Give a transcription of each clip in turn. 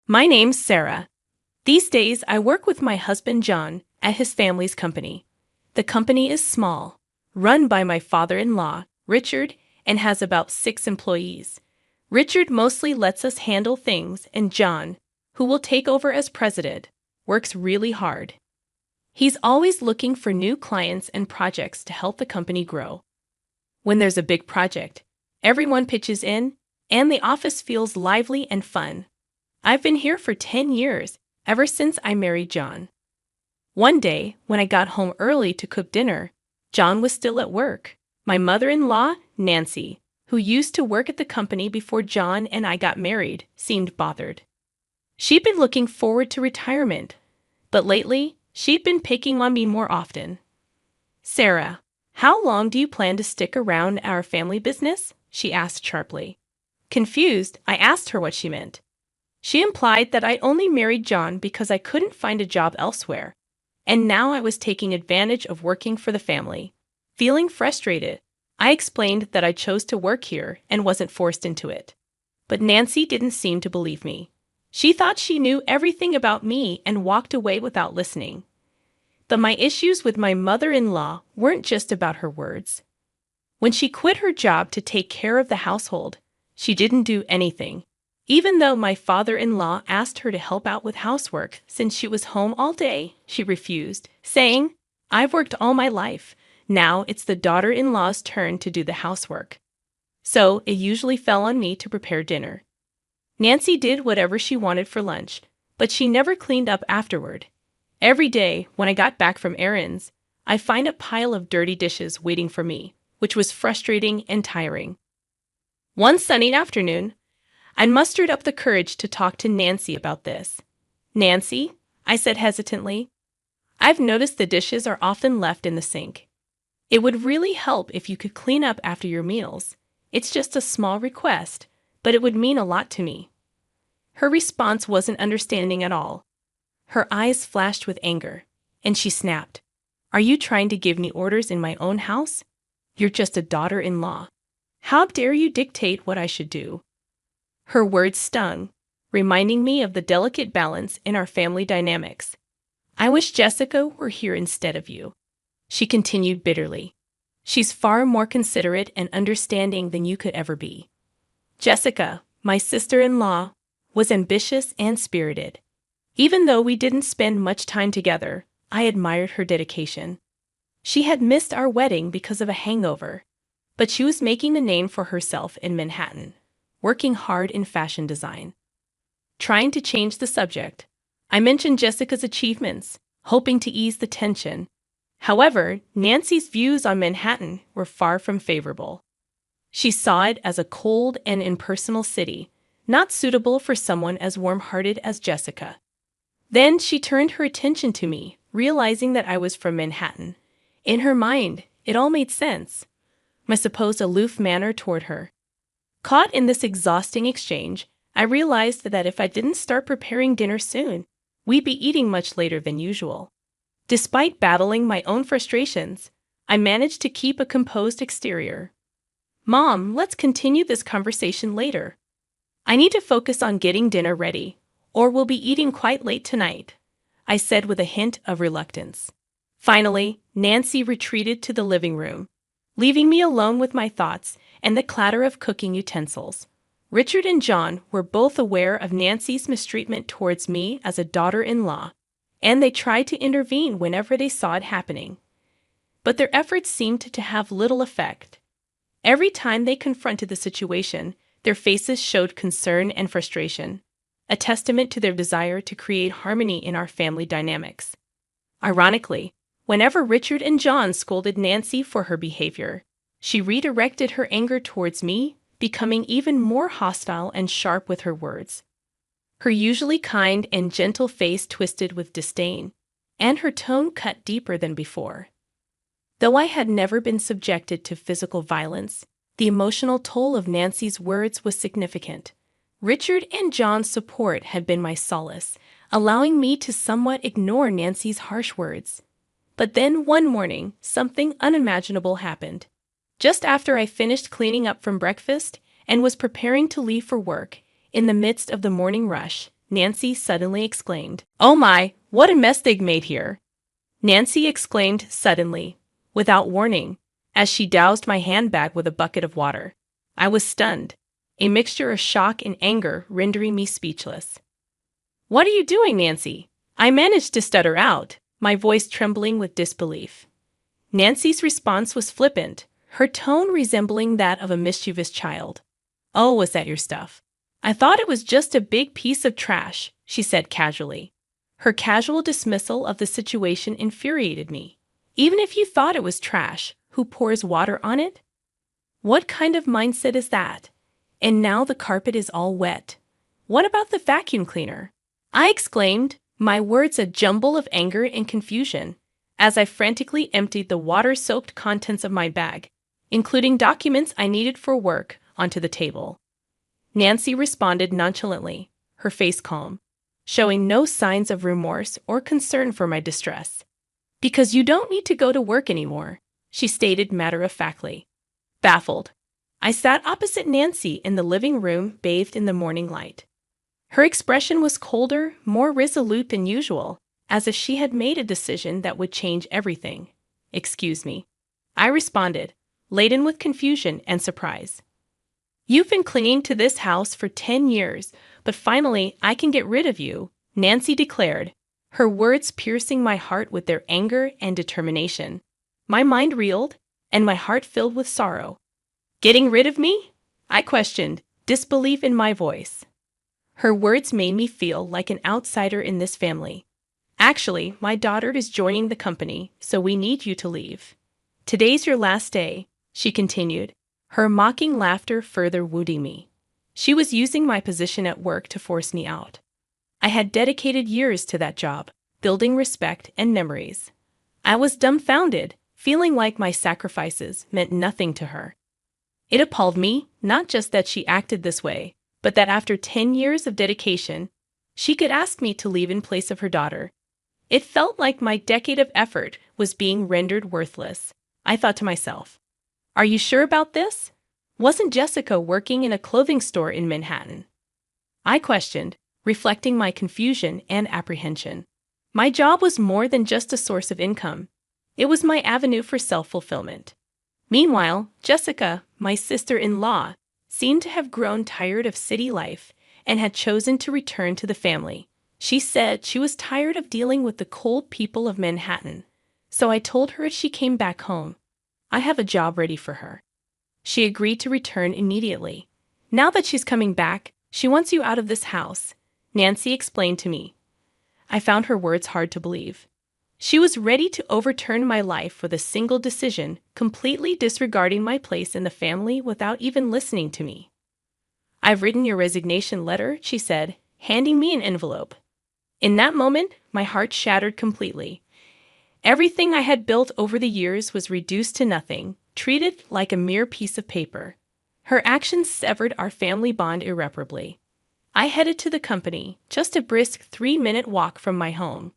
My name's Sarah. These days, I work with my husband John at his family's company. The company is small, run by my father-in-law, Richard, and has about 6 employees. Richard mostly lets us handle things, and John, who will take over as president, works really hard. He's always looking for new clients and projects to help the company grow. When there's a big project, everyone pitches in, and the office feels lively and fun. I've been here for 10 years, ever since I married John. One day, when I got home early to cook dinner, John was still at work. My mother-in-law, Nancy, who used to work at the company before John and I got married, seemed bothered. She'd been looking forward to retirement, but lately, she'd been picking on me more often. "Sarah, how long do you plan to stick around our family business?" she asked sharply. Confused, I asked her what she meant. She implied that I only married John because I couldn't find a job elsewhere, and now I was taking advantage of working for the family. Feeling frustrated, I explained that I chose to work here and wasn't forced into it. But Nancy didn't seem to believe me. She thought she knew everything about me and walked away without listening. But my issues with my mother-in-law weren't just about her words. When she quit her job to take care of the household, she didn't do anything. Even though my father-in-law asked her to help out with housework since she was home all day, she refused, saying, "I've worked all my life. Now it's the daughter-in-law's turn to do the housework." So it usually fell on me to prepare dinner. Nancy did whatever she wanted for lunch, but she never cleaned up afterward. Every day, when I got back from errands, I'd find a pile of dirty dishes waiting for me, which was frustrating and tiring. One sunny afternoon, I mustered up the courage to talk to Nancy about this. "Nancy," I said hesitantly, "I've noticed the dishes are often left in the sink. It would really help if you could clean up after your meals. It's just a small request, but it would mean a lot to me." Her response wasn't understanding at all. Her eyes flashed with anger, and she snapped, "Are you trying to give me orders in my own house? You're just a daughter-in-law. How dare you dictate what I should do?" Her words stung, reminding me of the delicate balance in our family dynamics. "I wish Jessica were here instead of you," she continued bitterly. "She's far more considerate and understanding than you could ever be." Jessica, my sister-in-law, was ambitious and spirited. Even though we didn't spend much time together, I admired her dedication. She had missed our wedding because of a hangover, but she was making a name for herself in Manhattan, working hard in fashion design. Trying to change the subject, I mentioned Jessica's achievements, hoping to ease the tension. However, Nancy's views on Manhattan were far from favorable. She saw it as a cold and impersonal city, not suitable for someone as warm-hearted as Jessica. Then she turned her attention to me, realizing that I was from Manhattan. In her mind, it all made sense. My supposed aloof manner toward her. Caught in this exhausting exchange, I realized that if I didn't start preparing dinner soon, we'd be eating much later than usual. Despite battling my own frustrations, I managed to keep a composed exterior. "Mom, let's continue this conversation later. I need to focus on getting dinner ready, or we'll be eating quite late tonight," I said with a hint of reluctance. Finally, Nancy retreated to the living room, leaving me alone with my thoughts and the clatter of cooking utensils. Richard and John were both aware of Nancy's mistreatment towards me as a daughter-in-law, and they tried to intervene whenever they saw it happening. But their efforts seemed to have little effect. Every time they confronted the situation, their faces showed concern and frustration, a testament to their desire to create harmony in our family dynamics. Ironically, whenever Richard and John scolded Nancy for her behavior, she redirected her anger towards me, becoming even more hostile and sharp with her words. Her usually kind and gentle face twisted with disdain, and her tone cut deeper than before. Though I had never been subjected to physical violence, the emotional toll of Nancy's words was significant. Richard and John's support had been my solace, allowing me to somewhat ignore Nancy's harsh words. But then one morning, something unimaginable happened. Just after I finished cleaning up from breakfast and was preparing to leave for work, in the midst of the morning rush, Nancy suddenly exclaimed. "Oh my, what a mess they've made here!" Nancy exclaimed suddenly, without warning, as she doused my handbag with a bucket of water. I was stunned, a mixture of shock and anger rendering me speechless. "What are you doing, Nancy?" I managed to stutter out, my voice trembling with disbelief. Nancy's response was flippant, her tone resembling that of a mischievous child. "Oh, was that your stuff? I thought it was just a big piece of trash," she said casually. Her casual dismissal of the situation infuriated me. Even if you thought it was trash, who pours water on it? What kind of mindset is that? And now the carpet is all wet. What about the vacuum cleaner? I exclaimed, my words a jumble of anger and confusion, as I frantically emptied the water-soaked contents of my bag, including documents I needed for work, onto the table. Nancy responded nonchalantly, her face calm, showing no signs of remorse or concern for my distress. "Because you don't need to go to work anymore," she stated matter-of-factly. Baffled, I sat opposite Nancy in the living room bathed in the morning light. Her expression was colder, more resolute than usual, as if she had made a decision that would change everything. "Excuse me," I responded, laden with confusion and surprise. "You've been clinging to this house for 10 years, but finally I can get rid of you," Nancy declared, her words piercing my heart with their anger and determination. My mind reeled, and my heart filled with sorrow. "Getting rid of me?" I questioned, disbelief in my voice. Her words made me feel like an outsider in this family. "Actually, my daughter is joining the company, so we need you to leave. Today's your last day," she continued, her mocking laughter further wounding me. She was using my position at work to force me out. I had dedicated years to that job, building respect and memories. I was dumbfounded, feeling like my sacrifices meant nothing to her. It appalled me, not just that she acted this way, but that after 10 years of dedication, she could ask me to leave in place of her daughter. It felt like my decade of effort was being rendered worthless. I thought to myself, "Are you sure about this? Wasn't Jessica working in a clothing store in Manhattan?" I questioned, reflecting my confusion and apprehension. My job was more than just a source of income. It was my avenue for self-fulfillment. Meanwhile, Jessica, my sister-in-law, seemed to have grown tired of city life and had chosen to return to the family. She said she was tired of dealing with the cold people of Manhattan, so I told her if she came back home, I have a job ready for her. She agreed to return immediately. "Now that she's coming back, she wants you out of this house," Nancy explained to me. I found her words hard to believe. She was ready to overturn my life with a single decision, completely disregarding my place in the family without even listening to me. "I've written your resignation letter," she said, handing me an envelope. In that moment, my heart shattered completely. Everything I had built over the years was reduced to nothing, treated like a mere piece of paper. Her actions severed our family bond irreparably. I headed to the company, just a brisk 3-minute walk from my home.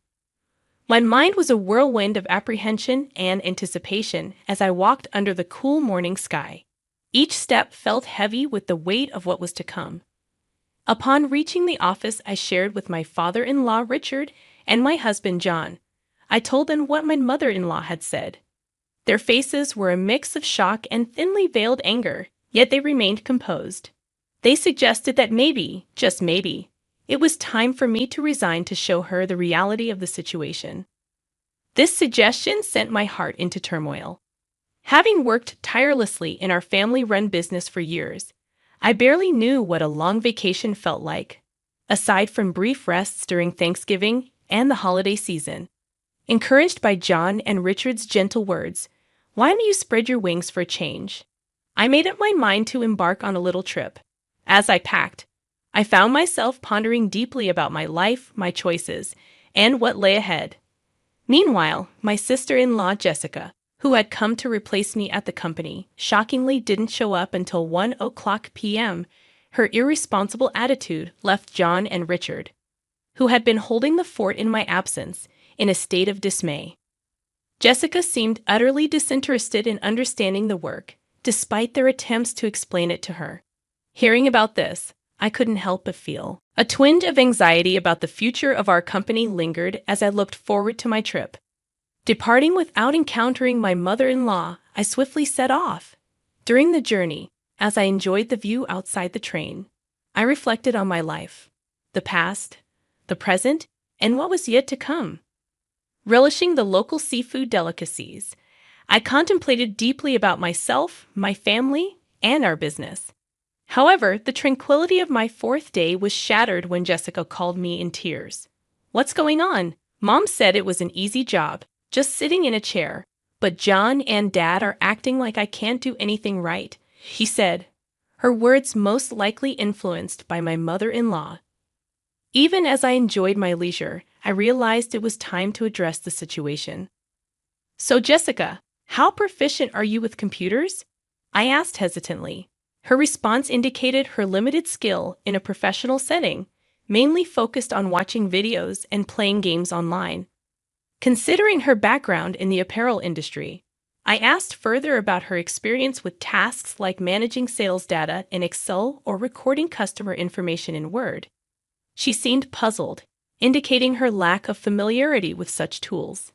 My mind was a whirlwind of apprehension and anticipation as I walked under the cool morning sky. Each step felt heavy with the weight of what was to come. Upon reaching the office, I shared with my father-in-law Richard and my husband John. I told them what my mother-in-law had said. Their faces were a mix of shock and thinly veiled anger, yet they remained composed. They suggested that maybe, just maybe, it was time for me to resign to show her the reality of the situation. This suggestion sent my heart into turmoil. Having worked tirelessly in our family-run business for years, I barely knew what a long vacation felt like, aside from brief rests during Thanksgiving and the holiday season. Encouraged by John and Richard's gentle words, "Why don't you spread your wings for a change?" I made up my mind to embark on a little trip. As I packed, I found myself pondering deeply about my life, my choices, and what lay ahead. Meanwhile, my sister-in-law Jessica, who had come to replace me at the company, shockingly didn't show up until 1:00 p.m. Her irresponsible attitude left John and Richard, who had been holding the fort in my absence, in a state of dismay. Jessica seemed utterly disinterested in understanding the work, despite their attempts to explain it to her. Hearing about this, I couldn't help but feel A twinge of anxiety about the future of our company lingered as I looked forward to my trip. Departing without encountering my mother-in-law, I swiftly set off. During the journey, as I enjoyed the view outside the train, I reflected on my life, the past, the present, and what was yet to come. Relishing the local seafood delicacies, I contemplated deeply about myself, my family, and our business. However, the tranquility of my fourth day was shattered when Jessica called me in tears. "What's going on? Mom said it was an easy job, just sitting in a chair, but John and Dad are acting like I can't do anything right," she said, her words most likely influenced by my mother-in-law. Even as I enjoyed my leisure, I realized it was time to address the situation. "So, Jessica, how proficient are you with computers?" I asked hesitantly. Her response indicated her limited skill in a professional setting, mainly focused on watching videos and playing games online. Considering her background in the apparel industry, I asked further about her experience with tasks like managing sales data in Excel or recording customer information in Word. She seemed puzzled, indicating her lack of familiarity with such tools.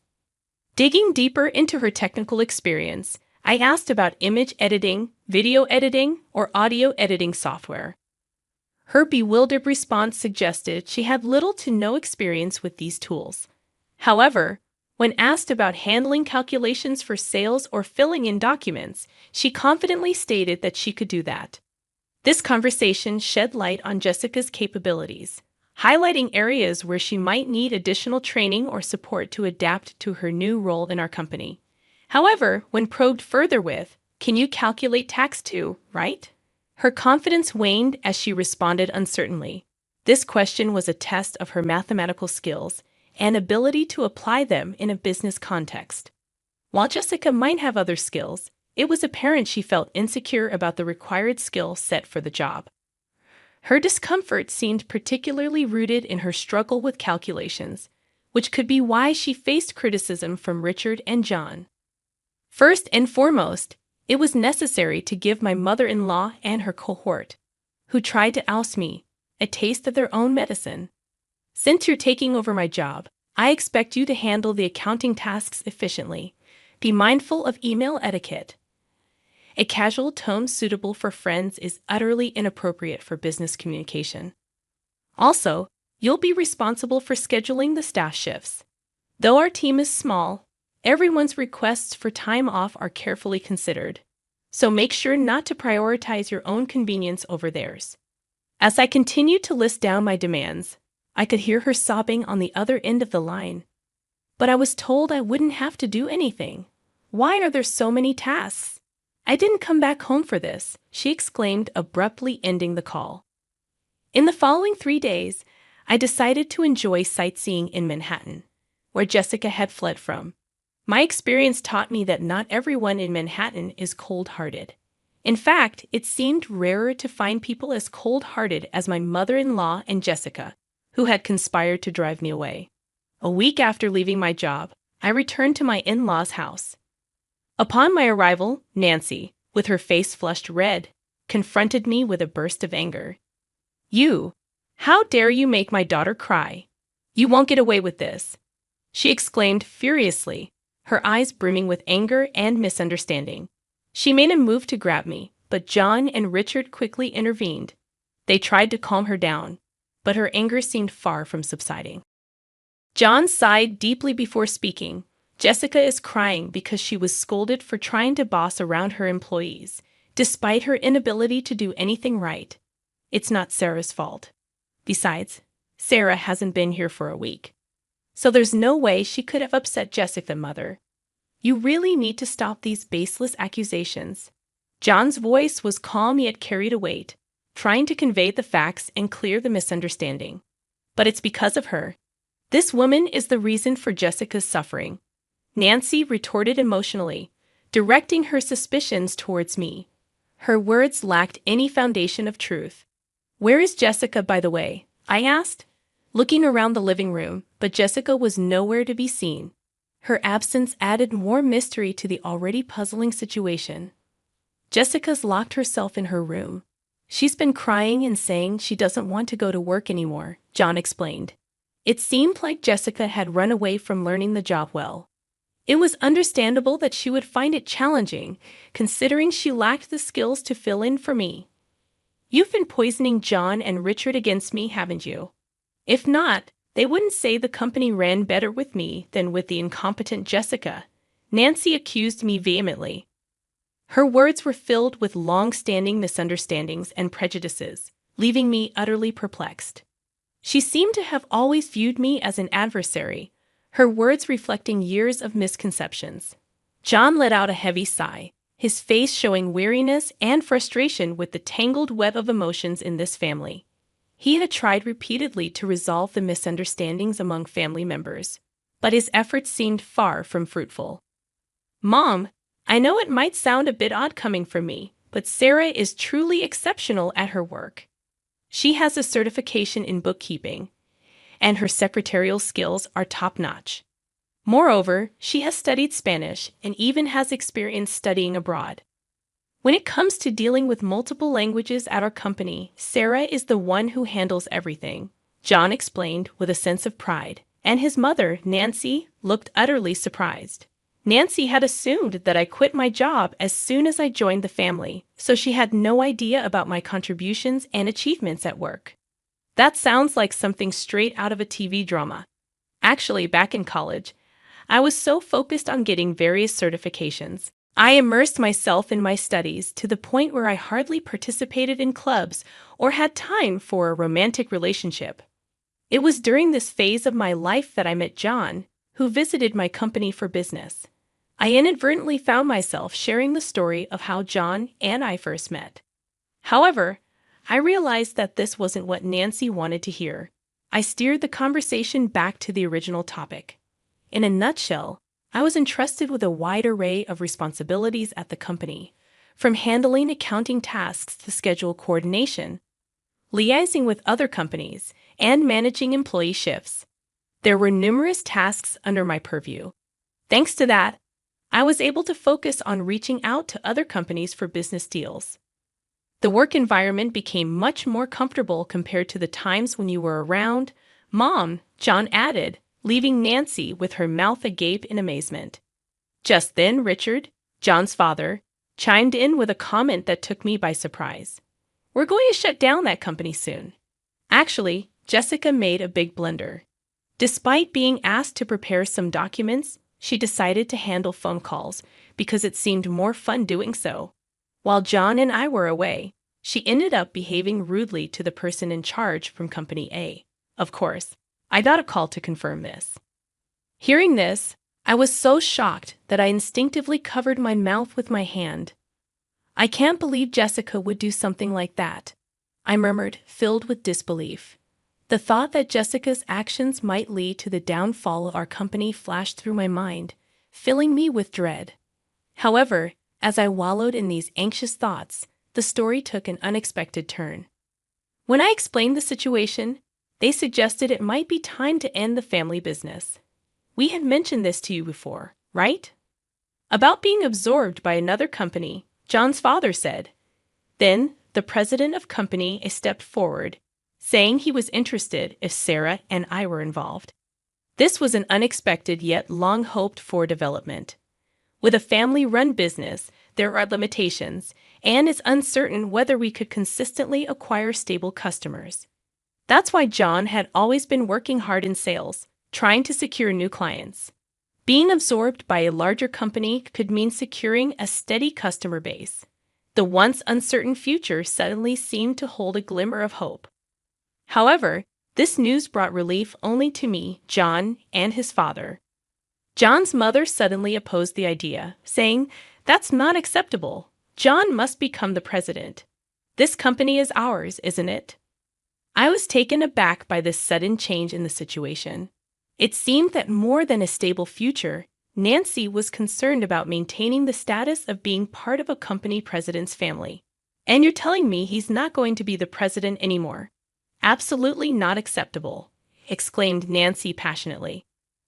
Digging deeper into her technical experience, I asked about image editing, video editing, or audio editing software. Her bewildered response suggested she had little to no experience with these tools. However, when asked about handling calculations for sales or filling in documents, she confidently stated that she could do that. This conversation shed light on Jessica's capabilities, highlighting areas where she might need additional training or support to adapt to her new role in our company. However, when probed further with, "Can you calculate tax too, right?" her confidence waned as she responded uncertainly. This question was a test of her mathematical skills and ability to apply them in a business context. While Jessica might have other skills, it was apparent she felt insecure about the required skill set for the job. Her discomfort seemed particularly rooted in her struggle with calculations, which could be why she faced criticism from Richard and John. First and foremost, it was necessary to give my mother-in-law and her cohort, who tried to oust me, a taste of their own medicine. "Since you're taking over my job, I expect you to handle the accounting tasks efficiently. Be mindful of email etiquette." A casual tone suitable for friends is utterly inappropriate for business communication. Also, you'll be responsible for scheduling the staff shifts. Though our team is small, everyone's requests for time off are carefully considered, so make sure not to prioritize your own convenience over theirs. As I continued to list down my demands, I could hear her sobbing on the other end of the line. "But I was told I wouldn't have to do anything. Why are there so many tasks? I didn't come back home for this," she exclaimed, abruptly ending the call. In the following 3 days, I decided to enjoy sightseeing in Manhattan, where Jessica had fled from. My experience taught me that not everyone in Manhattan is cold-hearted. In fact, it seemed rarer to find people as cold-hearted as my mother-in-law and Jessica, who had conspired to drive me away. A week after leaving my job, I returned to my in-laws' house. Upon my arrival, Nancy, with her face flushed red, confronted me with a burst of anger. How dare you make my daughter cry? You won't get away with this," she exclaimed furiously, her eyes brimming with anger and misunderstanding. She made a move to grab me, but John and Richard quickly intervened. They tried to calm her down, but her anger seemed far from subsiding. John sighed deeply before speaking. "Jessica is crying because she was scolded for trying to boss around her employees, despite her inability to do anything right. It's not Sarah's fault. Besides, Sarah hasn't been here for a week. So there's no way she could have upset Jessica, Mother. You really need to stop these baseless accusations." John's voice was calm yet carried a weight, trying to convey the facts and clear the misunderstanding. "But it's because of her. This woman is the reason for Jessica's suffering," Nancy retorted emotionally, directing her suspicions towards me. Her words lacked any foundation of truth. "Where is Jessica, by the way?" I asked, looking around the living room, but Jessica was nowhere to be seen. Her absence added more mystery to the already puzzling situation. "Jessica's locked herself in her room. She's been crying and saying she doesn't want to go to work anymore, John explained. It seemed like Jessica had run away from learning the job well. It was understandable that she would find it challenging, considering she lacked the skills to fill in for me. You've been poisoning John and Richard against me, haven't you? If not, they wouldn't say the company ran better with me than with the incompetent Jessica, Nancy accused me vehemently. Her words were filled with long-standing misunderstandings and prejudices, leaving me utterly perplexed. She seemed to have always viewed me as an adversary, her words reflecting years of misconceptions. John let out a heavy sigh, his face showing weariness and frustration with the tangled web of emotions in this family. He had tried repeatedly to resolve the misunderstandings among family members, but his efforts seemed far from fruitful. Mom, I know it might sound a bit odd coming from me, but Sarah is truly exceptional at her work. She has a certification in bookkeeping, and her secretarial skills are top-notch. Moreover, she has studied Spanish and even has experience studying abroad. When it comes to dealing with multiple languages at our company, Sarah is the one who handles everything, John explained with a sense of pride, and his mother, Nancy, looked utterly surprised. Nancy had assumed that I quit my job as soon as I joined the family, so she had no idea about my contributions and achievements at work. That sounds like something straight out of a TV drama. Actually, back in college, I was so focused on getting various certifications. I immersed myself in my studies to the point where I hardly participated in clubs or had time for a romantic relationship. It was during this phase of my life that I met John, who visited my company for business. I inadvertently found myself sharing the story of how John and I first met. However, I realized that this wasn't what Nancy wanted to hear. I steered the conversation back to the original topic. In a nutshell, I was entrusted with a wide array of responsibilities at the company, from handling accounting tasks to schedule coordination, liaising with other companies, and managing employee shifts. There were numerous tasks under my purview. Thanks to that, I was able to focus on reaching out to other companies for business deals. The work environment became much more comfortable compared to the times when you were around, Mom, John added, leaving Nancy with her mouth agape in amazement. Just then, Richard, John's father, chimed in with a comment that took me by surprise. We're going to shut down that company soon. Actually, Jessica made a big blunder. Despite being asked to prepare some documents, she decided to handle phone calls because it seemed more fun doing so. While John and I were away, she ended up behaving rudely to the person in charge from Company A. Of course, I got a call to confirm this. Hearing this, I was so shocked that I instinctively covered my mouth with my hand. I can't believe Jessica would do something like that, I murmured, filled with disbelief. The thought that Jessica's actions might lead to the downfall of our company flashed through my mind, filling me with dread. However, as I wallowed in these anxious thoughts, the story took an unexpected turn. When I explained the situation, they suggested it might be time to end the family business. We had mentioned this to you before, right? About being absorbed by another company, John's father said. Then, the president of Company A stepped forward, saying he was interested if Sarah and I were involved. This was an unexpected yet long-hoped-for development. With a family-run business, there are limitations, and it's uncertain whether we could consistently acquire stable customers. That's why John had always been working hard in sales, trying to secure new clients. Being absorbed by a larger company could mean securing a steady customer base. The once uncertain future suddenly seemed to hold a glimmer of hope. However, this news brought relief only to me, John, and his father. John's mother suddenly opposed the idea, saying, "That's not acceptable. John must become the president. This company is ours, isn't it?" I was taken aback by this sudden change in the situation. It seemed that more than a stable future, Nancy was concerned about maintaining the status of being part of a company president's family. And you're telling me he's not going to be the president anymore? Absolutely not acceptable, exclaimed Nancy passionately.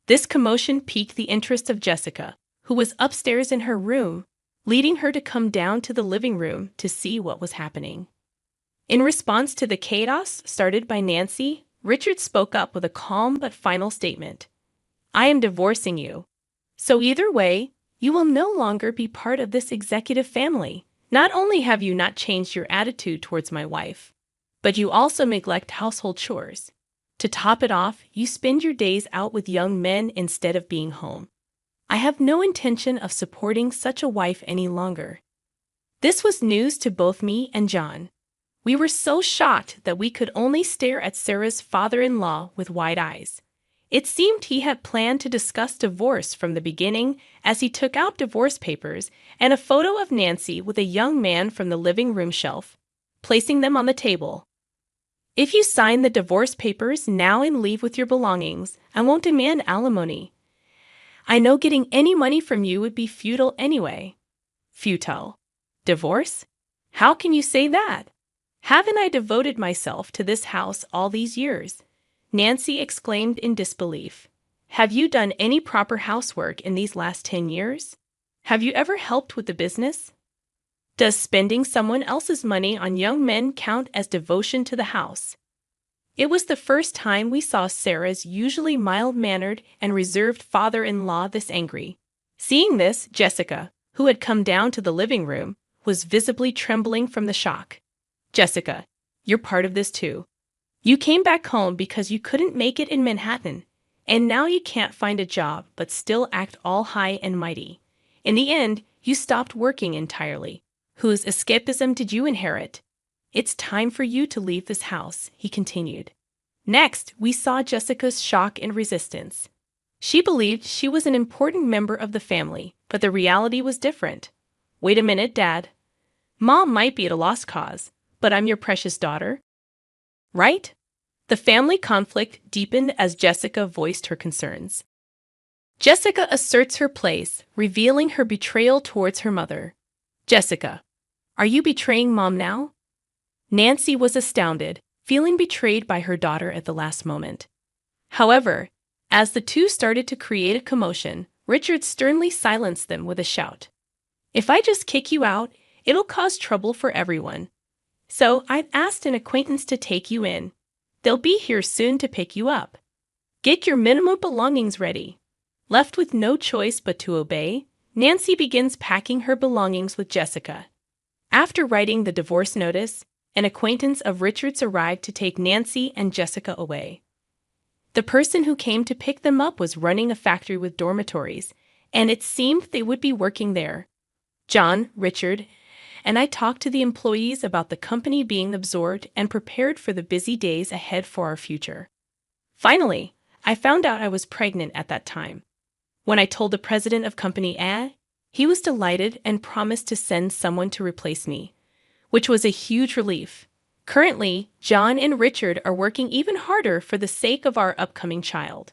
This commotion piqued the interest of Jessica, who was upstairs in her room, leading her to come down to the living room to see what was happening. In response to the chaos started by Nancy, Richard spoke up with a calm but final statement. I am divorcing you. So either way, you will no longer be part of this executive family. Not only have you not changed your attitude towards my wife, but you also neglect household chores. To top it off, you spend your days out with young men instead of being home. I have no intention of supporting such a wife any longer. This was news to both me and John. We were so shocked that we could only stare at Sarah's father-in-law with wide eyes. It seemed he had planned to discuss divorce from the beginning as he took out divorce papers and a photo of Nancy with a young man from the living room shelf, placing them on the table. If you sign the divorce papers now and leave with your belongings, I won't demand alimony. I know getting any money from you would be futile anyway. Futile. Divorce? How can you say that? Haven't I devoted myself to this house all these years? Nancy exclaimed in disbelief. Have you done any proper housework in these last 10 years? Have you ever helped with the business? Does spending someone else's money on young men count as devotion to the house? It was the first time we saw Sarah's usually mild-mannered and reserved father-in-law this angry. Seeing this, Jessica, who had come down to the living room, was visibly trembling from the shock. Jessica, you're part of this too. You came back home because you couldn't make it in Manhattan, and now you can't find a job but still act all high and mighty. In the end, you stopped working entirely. Whose escapism did you inherit? It's time for you to leave this house, he continued. Next, we saw Jessica's shock and resistance. She believed she was an important member of the family, but the reality was different. Wait a minute, Dad. Mom might be at a lost cause, but I'm your precious daughter. Right? The family conflict deepened as Jessica voiced her concerns. Jessica asserts her place, revealing her betrayal towards her mother. Jessica, are you betraying Mom now? Nancy was astounded, feeling betrayed by her daughter at the last moment. However, as the two started to create a commotion, Richard sternly silenced them with a shout. If I just kick you out, it'll cause trouble for everyone. So I've asked an acquaintance to take you in. They'll be here soon to pick you up. Get your minimum belongings ready. Left with no choice but to obey, Nancy begins packing her belongings with Jessica. After writing the divorce notice, an acquaintance of Richard's arrived to take Nancy and Jessica away. The person who came to pick them up was running a factory with dormitories, and it seemed they would be working there. John, Richard, and I talked to the employees about the company being absorbed and prepared for the busy days ahead for our future. Finally, I found out I was pregnant at that time. When I told the president of Company A, he was delighted and promised to send someone to replace me, which was a huge relief. Currently, John and Richard are working even harder for the sake of our upcoming child.